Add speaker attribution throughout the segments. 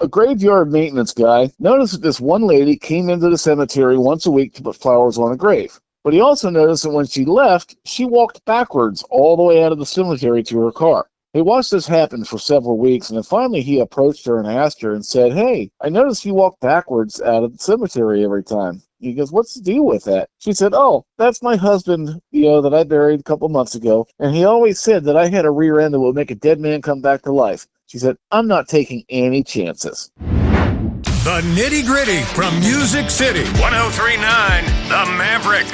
Speaker 1: a graveyard maintenance guy noticed that this one lady came into the cemetery once a week to put flowers on a grave. But he also noticed that when she left, she walked backwards all the way out of the cemetery to her car. He watched this happen for several weeks, and then finally he approached her and asked her and said, "Hey, I noticed you walk backwards out of the cemetery every time." He goes, "What's the deal with that?" She said, "Oh, that's my husband, that I buried a couple months ago, and he always said that I had a rear end that would make a dead man come back to life." She said, "I'm not taking any chances."
Speaker 2: The Nitty Gritty from Music City, 103.9 The Maverick.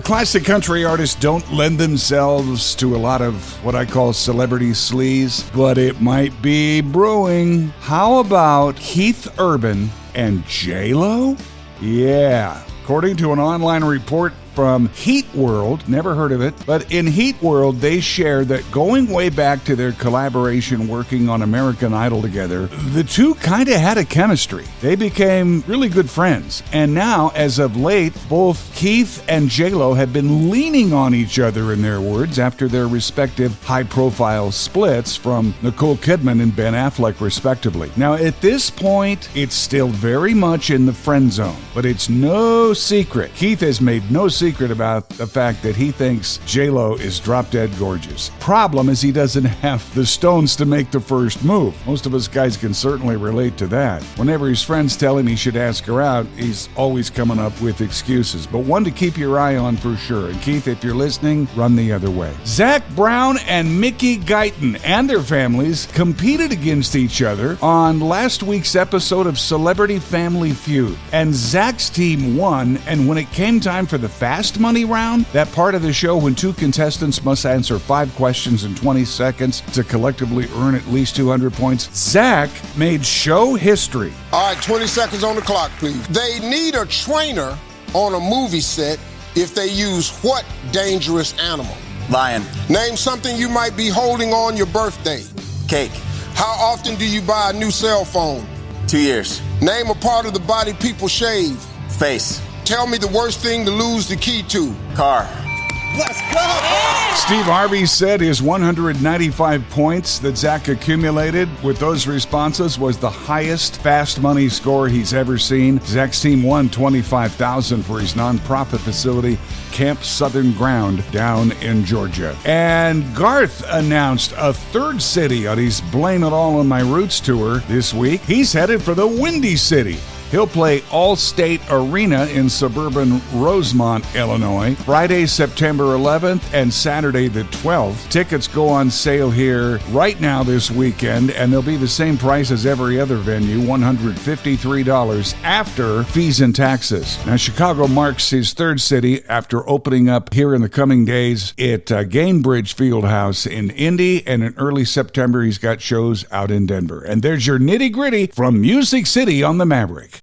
Speaker 3: Classic country artists don't lend themselves to a lot of what I call celebrity sleaze, but it might be brewing. How about Keith Urban and J-Lo? Yeah. According to an online report from Heat World, never heard of it, but in Heat World, they share that going way back to their collaboration working on American Idol together, the two kind of had a chemistry. They became really good friends. And now, as of late, both Keith and J-Lo have been leaning on each other, in their words, after their respective high-profile splits from Nicole Kidman and Ben Affleck, respectively. Now, at this point, it's still very much in the friend zone, but it's no secret. Keith has made no secret about the fact that he thinks J-Lo is drop-dead gorgeous. Problem is he doesn't have the stones to make the first move. Most of us guys can certainly relate to that. Whenever his friends tell him he should ask her out, he's always coming up with excuses. But one to keep your eye on for sure. And Keith, if you're listening, run the other way. Zach Brown and Mickey Guyton and their families competed against each other on last week's episode of Celebrity Family Feud. And Zach's team won, and when it came time for the Fast Money round, that part of the show when two contestants must answer 5 questions in 20 seconds to collectively earn at least 200 points, Zach made show history.
Speaker 4: All right, 20 seconds on the clock, please. They need a trainer on a movie set if they use what dangerous animal?
Speaker 5: Lion.
Speaker 4: Name something you might be holding on your birthday.
Speaker 5: Cake.
Speaker 4: How often do you buy a new cell phone?
Speaker 5: 2 years.
Speaker 4: Name a part of the body people shave.
Speaker 5: Face.
Speaker 4: Tell me the worst thing to lose the key to.
Speaker 5: Car.
Speaker 4: Let's go!
Speaker 3: Steve Harvey said his 195 points that Zach accumulated with those responses was the highest Fast Money score he's ever seen. Zach's team won $25,000 for his nonprofit facility, Camp Southern Ground, down in Georgia. And Garth announced a third city on his Blame It All on My Roots tour this week. He's headed for the Windy City. He'll play Allstate Arena in suburban Rosemont, Illinois, Friday, September 11th and Saturday the 12th. Tickets go on sale here right now this weekend, and they'll be the same price as every other venue, $153 after fees and taxes. Now, Chicago marks his third city after opening up here in the coming days at Gainbridge Fieldhouse in Indy, and in early September, he's got shows out in Denver. And there's your nitty-gritty from Music City on the Maverick.